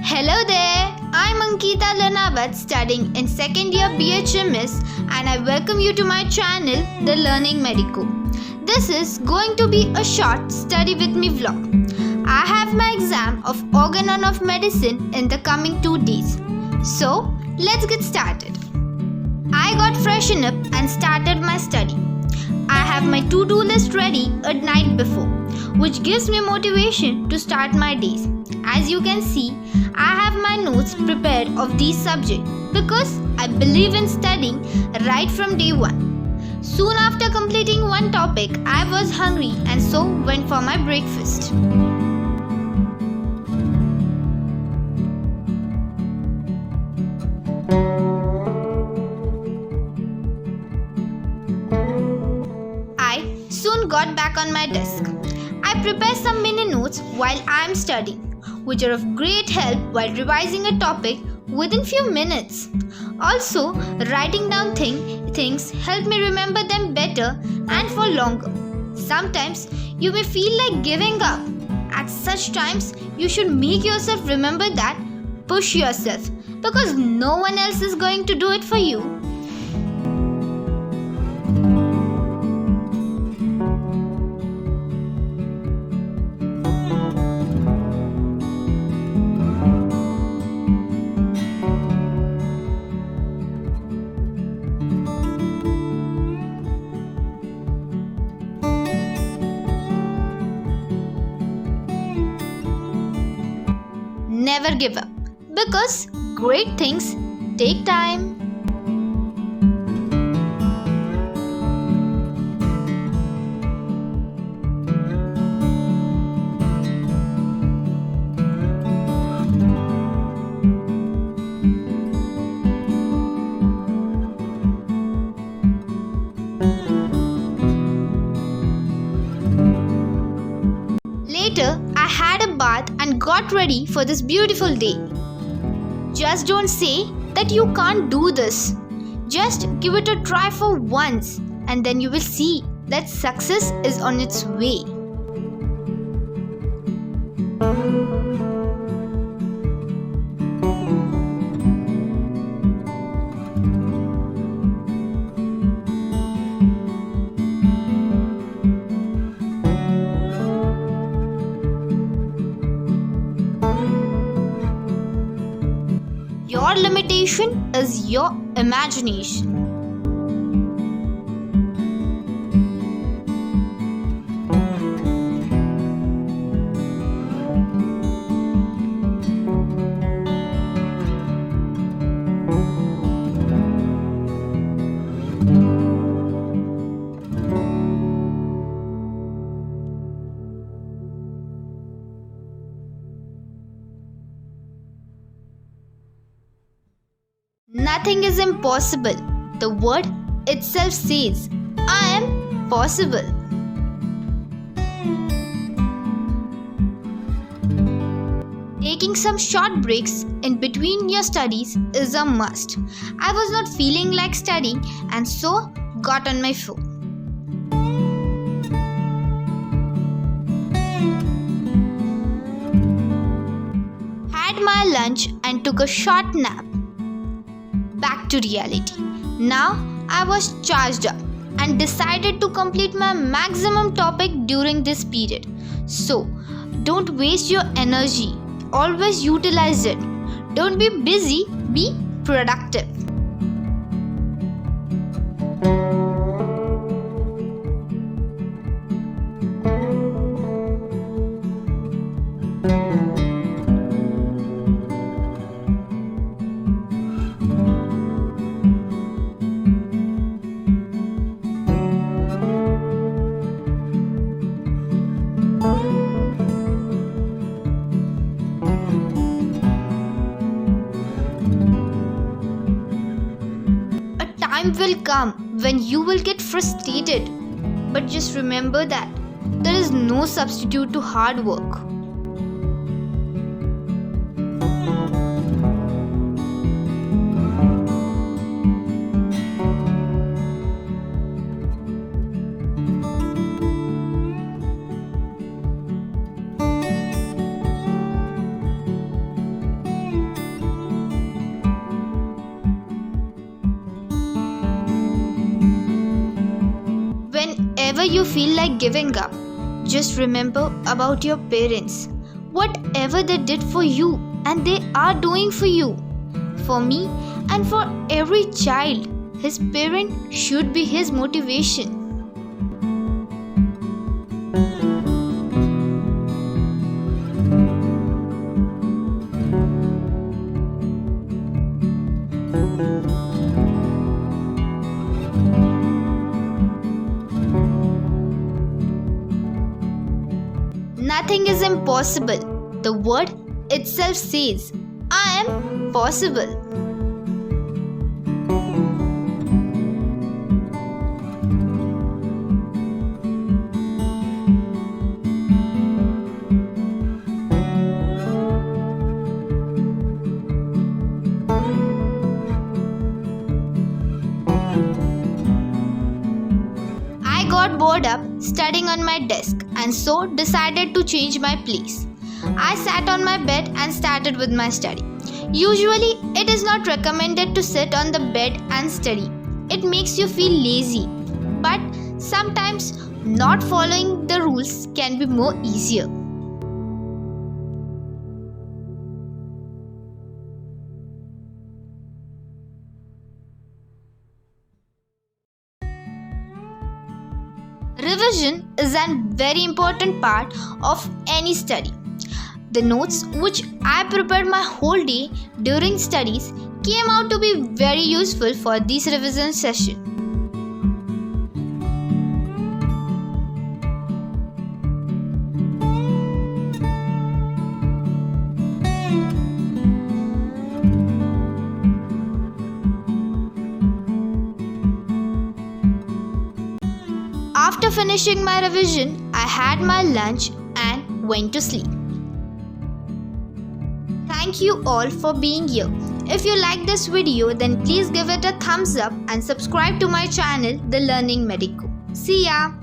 Hello there, I'm Ankita Lanavat studying in second year BHMS and I welcome you to my channel The Learning Medico. This is going to be a short study with me vlog. I have my exam of Organon of Medicine in the coming 2 days. So let's get started. I got freshened up and started my study. I have my to-do list ready a night before, which gives me motivation to start my days. As you can see, I have my notes prepared of these subjects because I believe in studying right from day one. Soon after completing one topic, I was hungry and so went for my breakfast. I soon got back on my desk. I prepare some mini notes while I am studying, which are of great help while revising a topic within few minutes. Also, writing down things help me remember them better and for longer. Sometimes you may feel like giving up. At such times, you should make yourself remember that push yourself because no one else is going to do it for you. Never give up because great things take time. Later, I had a bath and got ready for this beautiful day. Just don't say that you can't do this. Just give it a try for once and then you will see that success is on its way. Your limitation is your imagination. Nothing is impossible. The word itself says, I am possible. Taking some short breaks in between your studies is a must. I was not feeling like studying and so got on my phone. Had my lunch and took a short nap. Back to reality. Now I was charged up and decided to complete my maximum topic during this period. So, don't waste your energy. Always utilize it. Don't be busy, be productive. Time will come when you will get frustrated, but just remember that there is no substitute to hard work. whenever you feel like giving up, just remember about your parents. Whatever they did for you and they are doing for you. For me and for every child, his parent should be his motivation. Nothing is impossible. The word itself says, I am possible. I got bored up studying on my desk and so decided to change my place. I sat on my bed and started with my study. Usually, it is not recommended to sit on the bed and study. It makes you feel lazy. But sometimes not following the rules can be more easier. Revision is a very important part of any study. The notes which I prepared my whole day during studies came out to be very useful for this revision session. After finishing my revision, I had my lunch and went to sleep. Thank you all for being here. If you like this video, then please give it a thumbs up and subscribe to my channel, The Learning Medico. See ya!